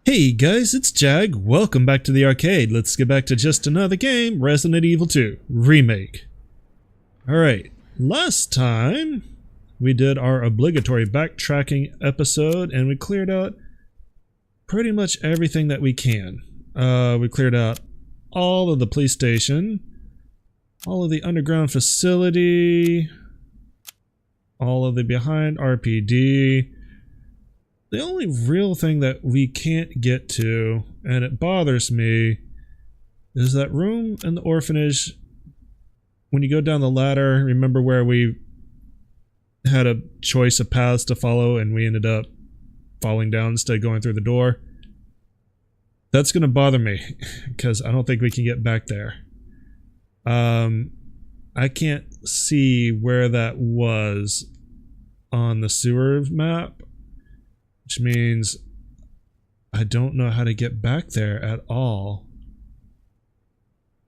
Hey guys, it's Jag. Welcome back to the arcade. Let's get back to just another game, Resident Evil 2 Remake. Alright, last time we did our obligatory backtracking episode and we cleared out pretty much everything that we can. We cleared out all of the police station, all of the underground facility, all of the behind RPD. The only real thing that we can't get to, and it bothers me, is that room in the orphanage. When you go down the ladder, remember where we had a choice of paths to follow and we ended up falling down instead of going through the door? That's going to bother me because I don't think we can get back there. I can't see where that was on the sewer map, which means I don't know how to get back there at all.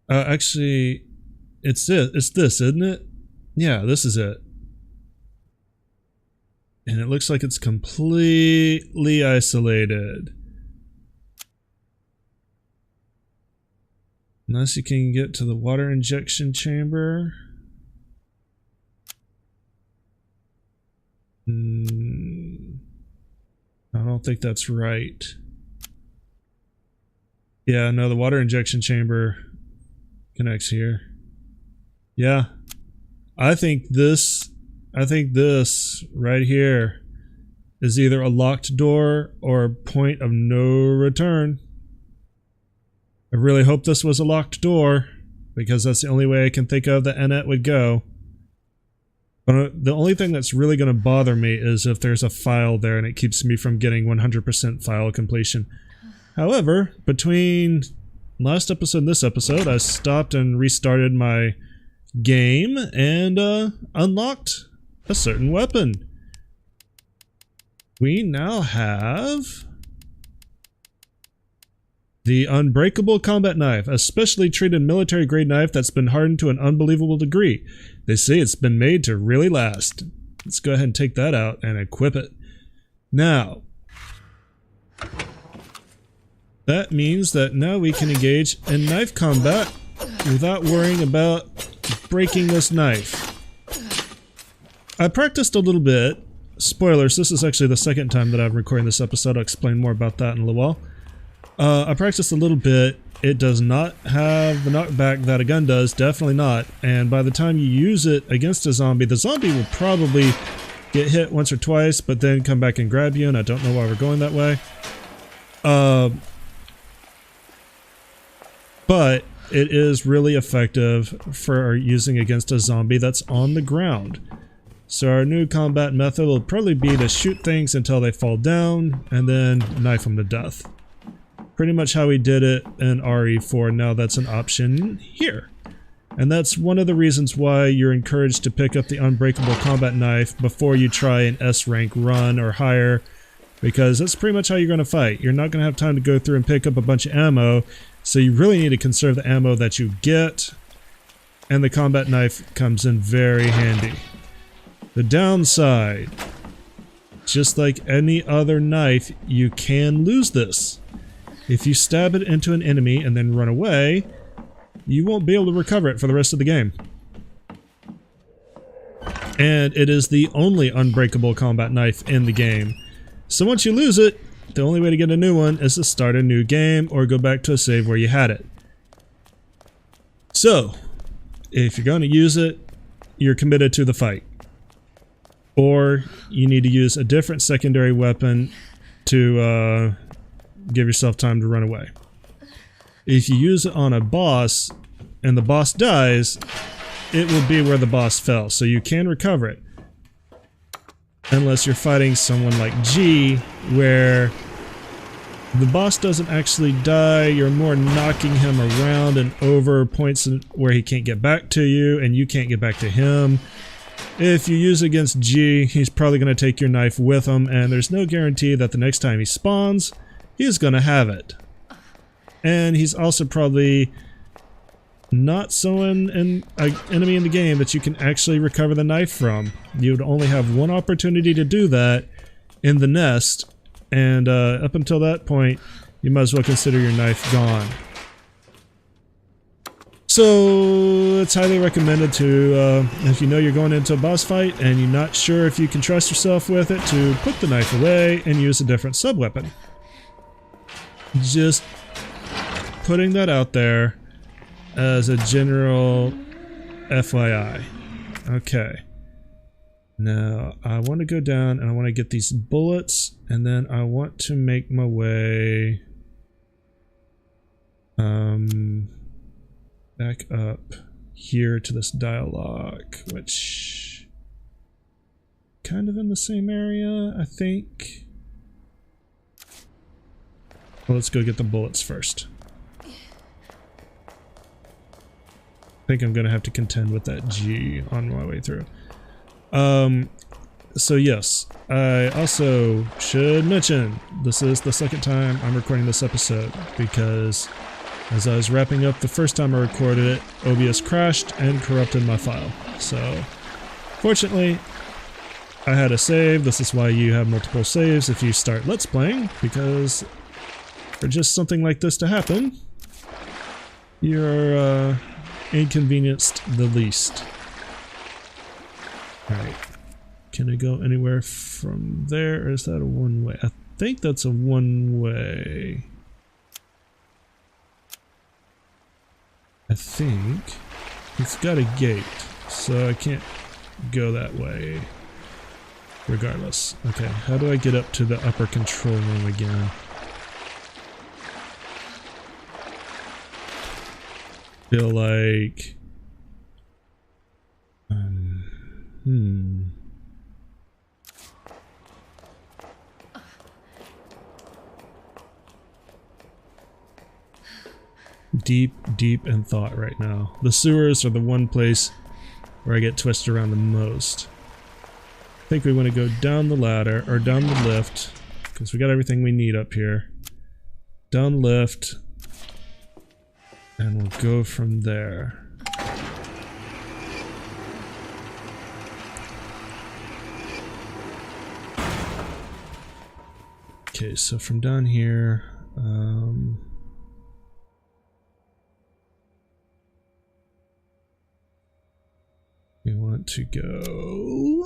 Actually, it's this, isn't it? Yeah, this is it. And it looks like it's completely isolated. Unless you can get to the water injection chamber. I don't think that's right. Yeah, no, the water injection chamber connects here. Yeah. I think this right here is either a locked door or a point of no return. I really hope this was a locked door, because that's the only way I can think of that Annette would go. But the only thing that's really going to bother me is if there's a file there and it keeps me from getting 100% file completion. However, between last episode and this episode, I stopped and restarted my game and unlocked a certain weapon. We now have the Unbreakable Combat Knife, a specially treated military-grade knife that's been hardened to an unbelievable degree. They say it's been made to really last. Let's go ahead and take that out and equip it. Now, that means that now we can engage in knife combat without worrying about breaking this knife. I practiced a little bit. Spoilers, this is actually the second time that I'm recording this episode. I'll explain more about that in a little while. I practiced a little bit. It does not have the knockback that a gun does, definitely not. And by the time you use it against a zombie, the zombie will probably get hit once or twice, but then come back and grab you, and I don't know why we're going that way. But it is really effective for using against a zombie that's on the ground. So our new combat method will probably be to shoot things until they fall down, and then knife them to death. Pretty much how we did it in RE4, now that's an option here. And that's one of the reasons why you're encouraged to pick up the Unbreakable Combat Knife before you try an S rank run or higher, because that's pretty much how you're going to fight. You're not going to have time to go through and pick up a bunch of ammo, so you really need to conserve the ammo that you get, and the combat knife comes in very handy. The downside, just like any other knife, you can lose this. If you stab it into an enemy and then run away, you won't be able to recover it for the rest of the game. And it is the only unbreakable combat knife in the game. So once you lose it, the only way to get a new one is to start a new game or go back to a save where you had it. So, if you're going to use it, you're committed to the fight. Or you need to use a different secondary weapon to give yourself time to run away. If you use it on a boss and the boss dies, it will be where the boss fell, so you can recover it. Unless you're fighting someone like G, where the boss doesn't actually die, you're more knocking him around and over points where he can't get back to you and you can't get back to him. If you use against G, he's probably going to take your knife with him, and there's no guarantee that the next time he spawns, he's going to have it. And he's also probably not so an enemy in the game that you can actually recover the knife from. You would only have one opportunity to do that in the nest, and up until that point, you might as well consider your knife gone. So it's highly recommended to, if you know you're going into a boss fight and you're not sure if you can trust yourself with it, to put the knife away and use a different sub-weapon. Just putting that out there as a general FYI. Okay. Now, I want to go down and I want to get these bullets, and then I want to make my way back up here to this dialogue, which kind of in the same area, I think. Well, let's go get the bullets first. I think I'm gonna have to contend with that G on my way through. So yes, I also should mention this is the second time I'm recording this episode, because as I was wrapping up the first time I recorded it, OBS crashed and corrupted my file. So fortunately, I had a save. This is why you have multiple saves if you start Let's Playing, because for just something like this to happen, you're inconvenienced the least. Alright. Can I go anywhere from there, or is that a one-way? I think that's a one-way. I think it's got a gate, so I can't go that way regardless. Okay, how do I get up to the upper control room again? Feel like deep in thought right now. The sewers are the one place where I get twisted around the most. I think we want to go down the ladder, or down the lift, because we got everything we need up here. Down the lift, and we'll go from there. Okay, so from down here, we want to go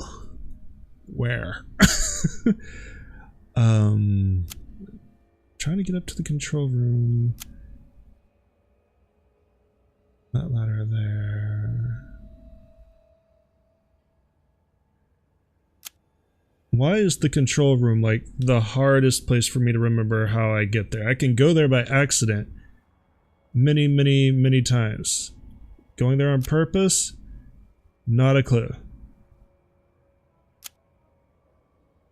where? Trying to get up to the control room. That ladder there. Why is the control room like the hardest place for me to remember how I get there? I can go there by accident many times. Going there on purpose? Not a clue.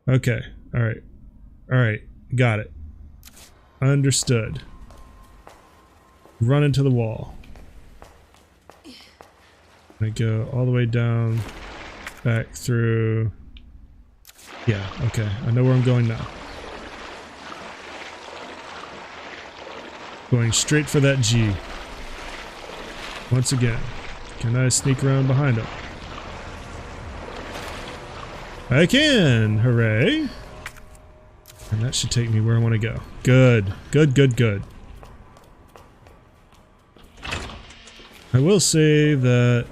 Okay, alright. Alright, got it. Understood. Run into the wall. I go all the way down, back through. Yeah, okay, I know where I'm going now. Going straight for that G. Once again, can I sneak around behind him? I can! Hooray! And that should take me where I want to go. Good. Good. I will say that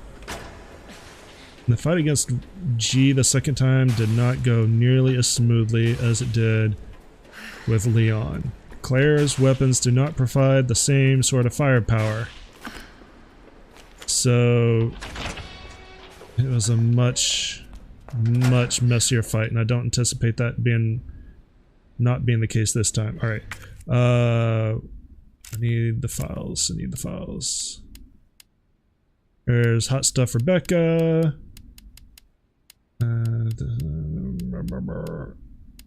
the fight against G the second time did not go nearly as smoothly as it did with Leon. Claire's weapons do not provide the same sort of firepower. So it was a much messier fight, and I don't anticipate that not being the case this time. Alright. I need the files. There's Hot Stuff Rebecca.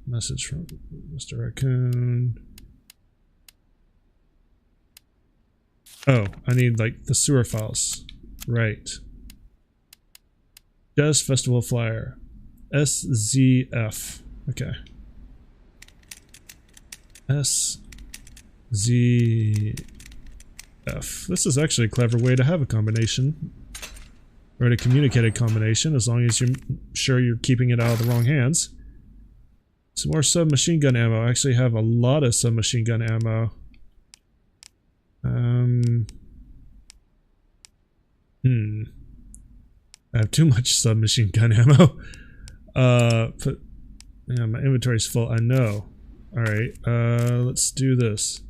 Message from Mr. Raccoon. Oh, I need like the sewer files. Right. Jazz Festival Flyer. SZF. Okay. SZF. This is actually a clever way to have a combination. Or to communicate a combination, as long as you're sure you're keeping it out of the wrong hands. Some more submachine gun ammo. I actually have a lot of submachine gun ammo. I have too much submachine gun ammo. Yeah, my inventory's full. I know. Alright, let's do this.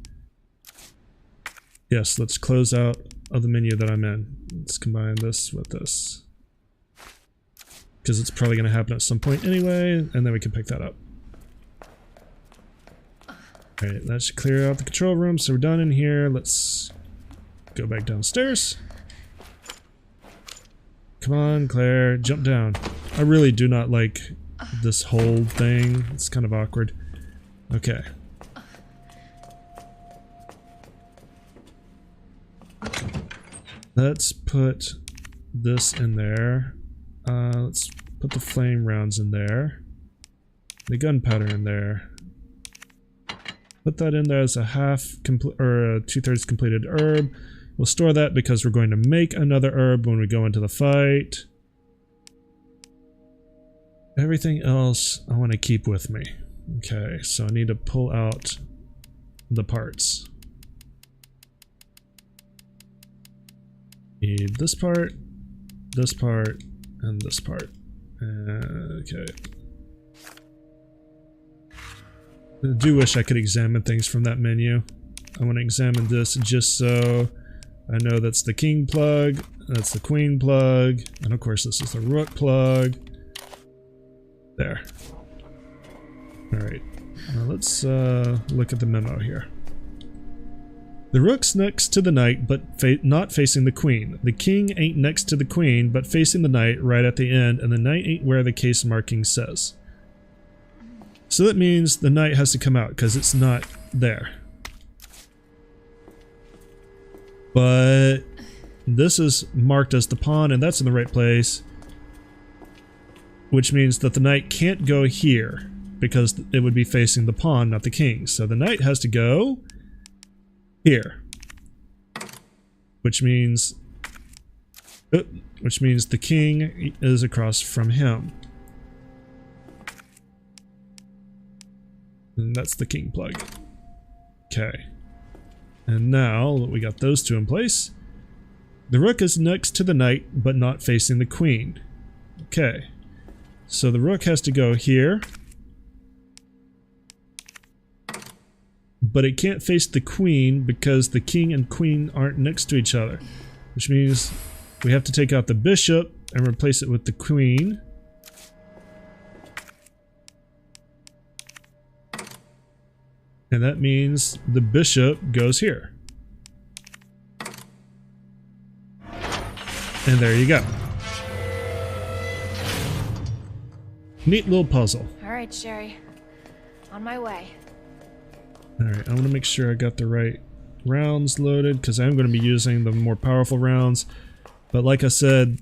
Yes, let's close out of the menu that I'm in. Let's combine this with this. Because it's probably going to happen at some point anyway, and then we can pick that up. Alright, that should clear out the control room, so we're done in here. Let's go back downstairs. Come on, Claire, jump down. I really do not like this whole thing. It's kind of awkward. Okay. Let's put this in there. Let's put the flame rounds in there. The gunpowder in there. Put that in there as a or a 2/3 completed herb. We'll store that because we're going to make another herb when we go into the fight. Everything else I want to keep with me. Okay, so I need to pull out the parts. Need this part, and this part. Okay. I do wish I could examine things from that menu. I want to examine this just so I know that's the king plug, that's the queen plug, and of course this is the rook plug. There. Alright, now let's look at the memo here. The rook's next to the knight, but not facing the queen. The king ain't next to the queen, but facing the knight right at the end, and the knight ain't where the case marking says. So that means the knight has to come out, because it's not there. But this is marked as the pawn, and that's in the right place. Which means that the knight can't go here, because it would be facing the pawn, not the king. So the knight has to go here. Which means the king is across from him. And that's the king plug. Okay. And now that we got those two in place, the rook is next to the knight, but not facing the queen. Okay. So the rook has to go here. But it can't face the queen because the king and queen aren't next to each other. Which means we have to take out the bishop and replace it with the queen. And that means the bishop goes here. And there you go. Neat little puzzle. Alright, Sherry. On my way. Alright, I want to make sure I got the right rounds loaded, because I'm going to be using the more powerful rounds. But like I said,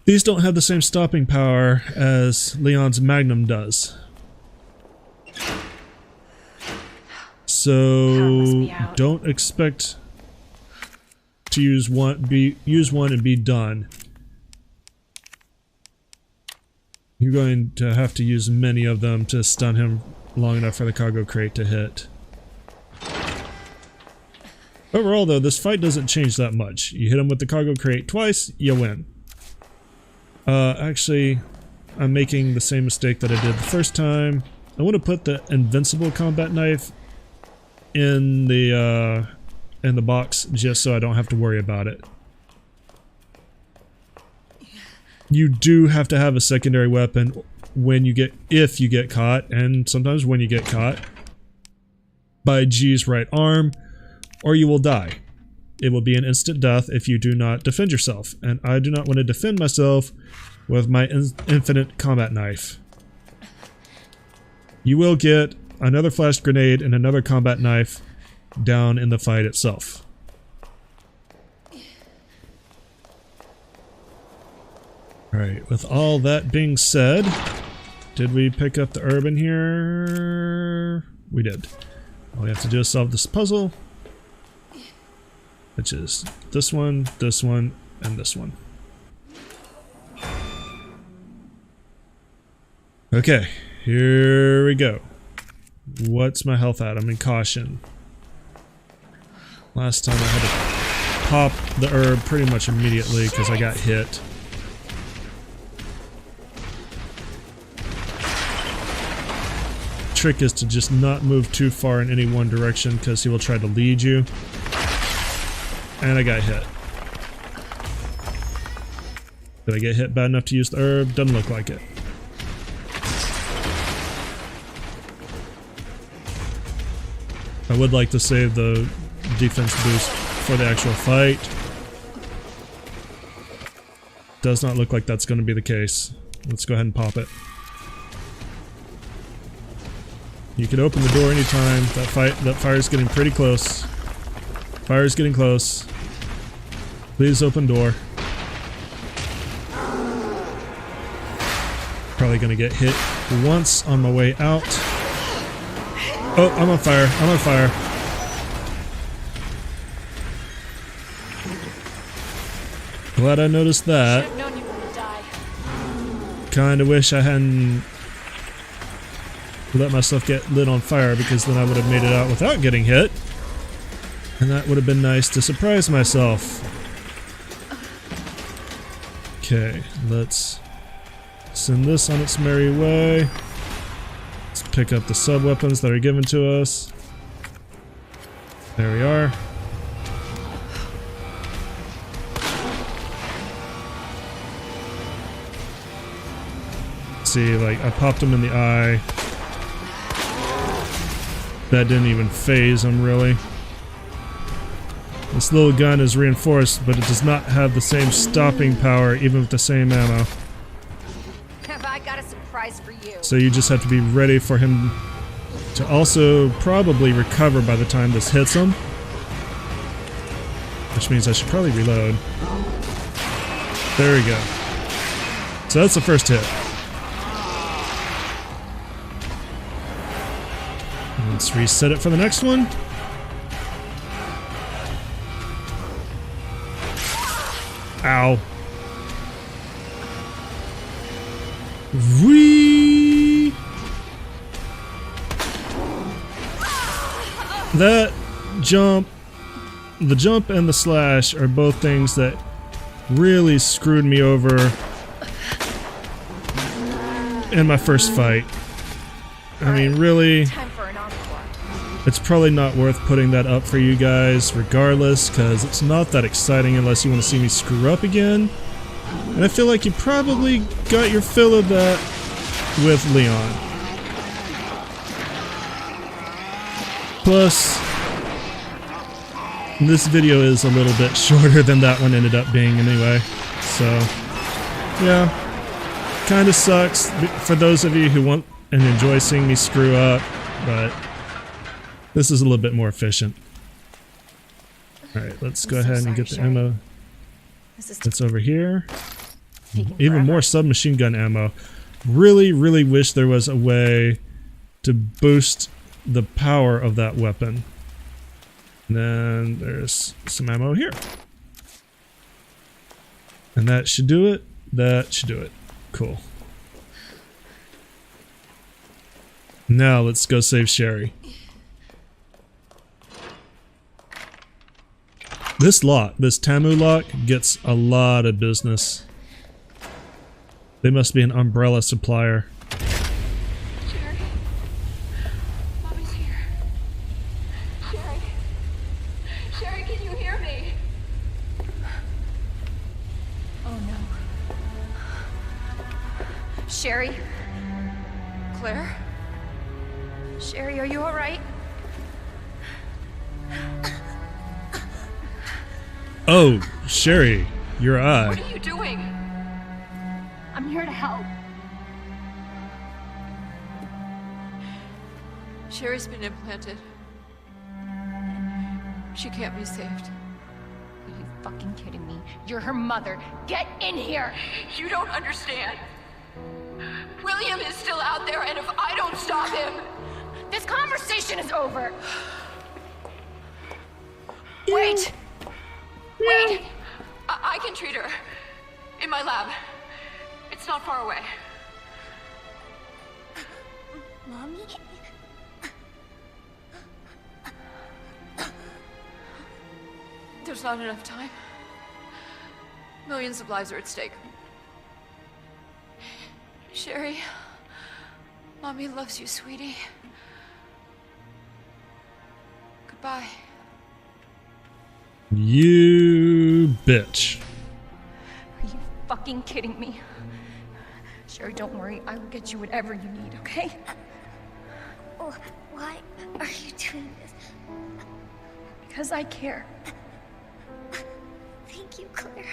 these don't have the same stopping power as Leon's Magnum does. So don't expect to use one and be done. You're going to have to use many of them to stun him long enough for the cargo crate to hit. Overall though, this fight doesn't change that much. You hit him with the cargo crate twice, you win. Actually, I'm making the same mistake that I did the first time. I want to put the invincible combat knife in the box just so I don't have to worry about it. You do have to have a secondary weapon if you get caught, and sometimes when you get caught by G's right arm, or you will die. It will be an instant death if you do not defend yourself, and I do not want to defend myself with my infinite combat knife. You will get another flash grenade and another combat knife down in the fight itself. Alright, with all that being said, did we pick up the herb in here? We did. All we have to do is solve this puzzle, which is this one, and this one. Okay, Here we go. What's my health at? I'm in caution. Last time I had to pop the herb pretty much immediately because I got hit. Trick is to just not move too far in any one direction because he will try to lead you. And I got hit. Did I get hit bad enough to use the herb? Doesn't look like it. I would like to save the defense boost for the actual fight. Does not look like that's going to be the case. Let's go ahead and pop it. You can open the door anytime. That fire's getting pretty close. Fire's getting close. Please open door. Probably gonna get hit once on my way out. Oh, I'm on fire. I'm on fire. Glad I noticed that. Should've known you were gonna die. Kinda wish I hadn't let myself get lit on fire because then I would have made it out without getting hit. And that would have been nice to surprise myself. Okay, let's send this on its merry way. Let's pick up the sub-weapons that are given to us. There we are. See, like, I popped him in the eye. That didn't even phase him, really. This little gun is reinforced, but it does not have the same stopping power, even with the same ammo. Have I got a surprise for you? So you just have to be ready for him to also probably recover by the time this hits him. Which means I should probably reload. There we go. So that's the first hit. Let's reset it for the next one. Ow. Whee! That jump, the jump and the slash are both things that really screwed me over in my first fight. I mean, really, Time for an encore. it's probably not worth putting that up for you guys regardless, because it's not that exciting unless you want to see me screw up again. And I feel like you probably got your fill of that with Leon. Plus, this video is a little bit shorter than that one ended up being anyway. So, yeah, kind of sucks for those of you who want and enjoy seeing me screw up, but this is a little bit more efficient. Alright, let's go ahead and get the ammo that's over here. Even more submachine gun ammo. Really, really wish there was a way to boost the power of that weapon. And then there's some ammo here. And that should do it. That should do it. Cool. Now let's go save Sherry. This lock, this Tamu lock, gets a lot of business. They must be an umbrella supplier. Sherry. Mommy's here. Sherry. Sherry, can you hear me? Oh no. Sherry? Claire? Sherry, are you alright? Oh, Sherry, your eye. What are you doing? I'm here to help. Sherry's been implanted. She can't be saved. Are you fucking kidding me? You're her mother. Get in here! You don't understand. William is still out there, and if I don't stop him... This conversation is over! Wait! Wait! I can treat her. In my lab. It's not far away. There's not enough time. Millions of lives are at stake. Sherry, Mommy loves you, sweetie. Goodbye. You bitch. Are you fucking kidding me? Sherry, don't worry. I will get you whatever you need, okay? Why are you doing this? Because I care. Thank you, Claire.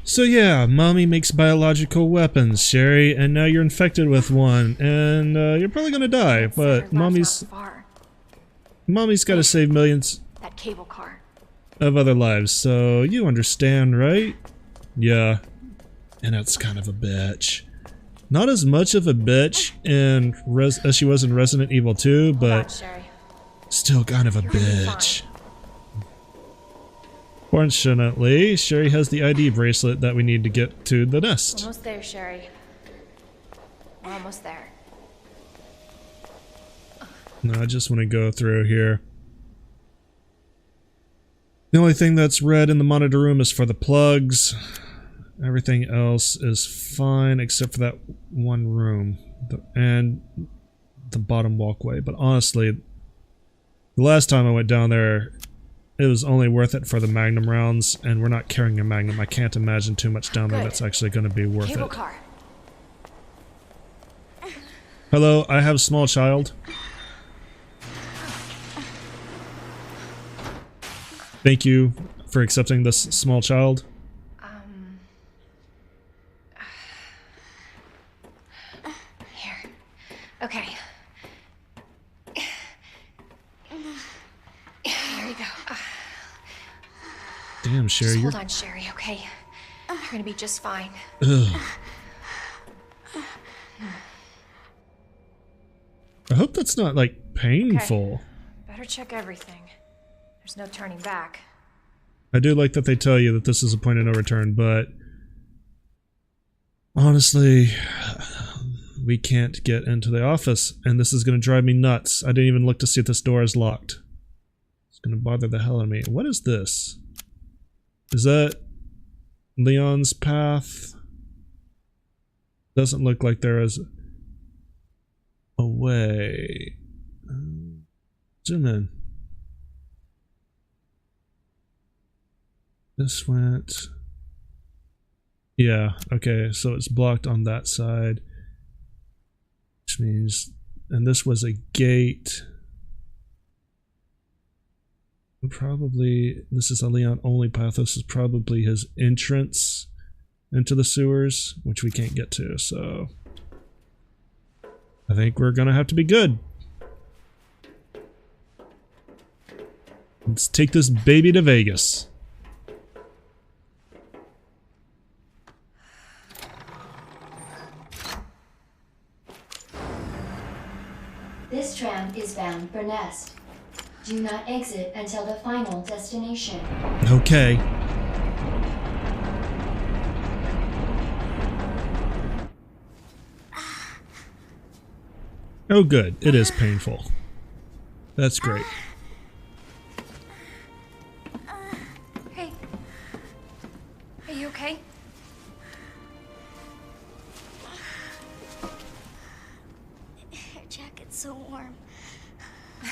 So yeah, Mommy makes biological weapons, Sherry, and now you're infected with one, and you're probably gonna die, but Mommy's got to save millions That cable car. of other lives, so you understand, right? Yeah. And that's kind of a bitch. Not as much of a bitch as she was in Resident Evil 2, but Sherry. still kind of a bitch. Fortunately, Sherry has the ID bracelet that we need to get to the nest. Almost there, Sherry. We're almost there. No, I just want to go through here. The only thing that's red in the monitor room is for the plugs. Everything else is fine except for that one room and the bottom walkway. But honestly, the last time I went down there, it was only worth it for the Magnum rounds, and we're not carrying a Magnum. I can't imagine too much down there that's actually going to be worth Cable it. car. Hello, I have a small child. Thank you for accepting this small child. Here. Okay. Here we go. Damn, Sherry, Just you're... hold on, Sherry, okay? You're gonna be just fine. Ugh. I hope that's not, like, painful. Okay. Better check everything. There's no turning back. I do like that they tell you that this is a point of no return, but... honestly, we can't get into the office, and this is going to drive me nuts. I didn't even look to see if this door is locked. It's going to bother the hell out of me. What is this? Is that Leon's path? Doesn't look like there is a way. Zoom in. This went... yeah, okay, so it's blocked on that side. Which means... and this was a gate. Probably... this is a Leon only path. This is probably his entrance into the sewers, which we can't get to, so... I think we're gonna have to be good. Let's take this baby to Vegas. This tram is bound for Nest. Do not exit until the final destination. Okay. Oh good, it is painful. That's great. Hey. Are you okay? Your jacket's so warm. My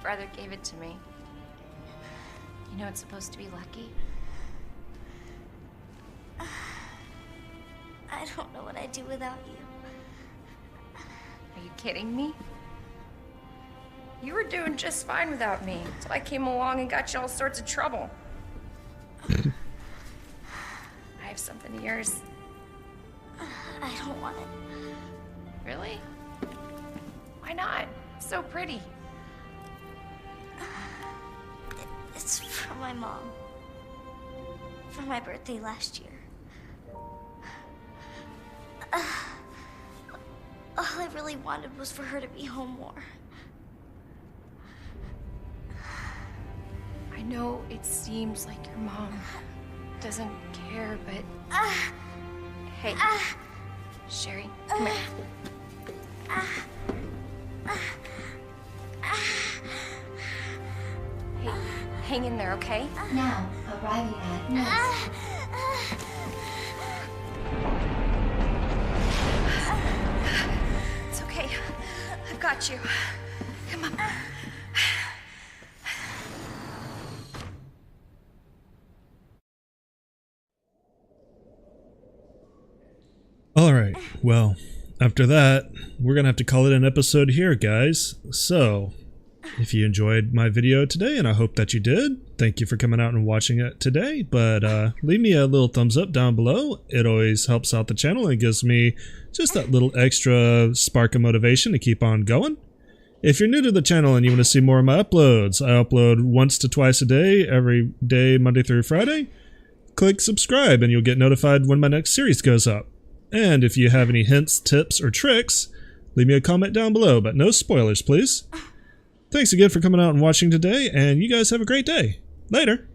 brother gave it to me. You know it's supposed to be lucky. I don't know what I'd do without you. Are you kidding me? You were doing just fine without me, so I came along and got you all sorts of trouble. I have something of yours. I don't want it. Really? Why not? It's so pretty. It's from my mom. For my birthday last year. All I really wanted was for her to be home more. I know it seems like your mom doesn't care, but... Hey, Sherry, come here. Hey, hang in there, okay? Now, arriving at nest. It's okay. I've got you. Come on. Alright, well, after that, we're gonna have to call it an episode here, guys. So, if you enjoyed my video today, and I hope that you did, thank you for coming out and watching it today, but leave me a little thumbs up down below. It always helps out the channel and gives me just that little extra spark of motivation to keep on going. If you're new to the channel and you want to see more of my uploads, I upload once to twice a day, every day, Monday through Friday. Click subscribe and you'll get notified when my next series goes up. And if you have any hints, tips, or tricks, leave me a comment down below, but no spoilers, please. Thanks again for coming out and watching today, and you guys have a great day. Later!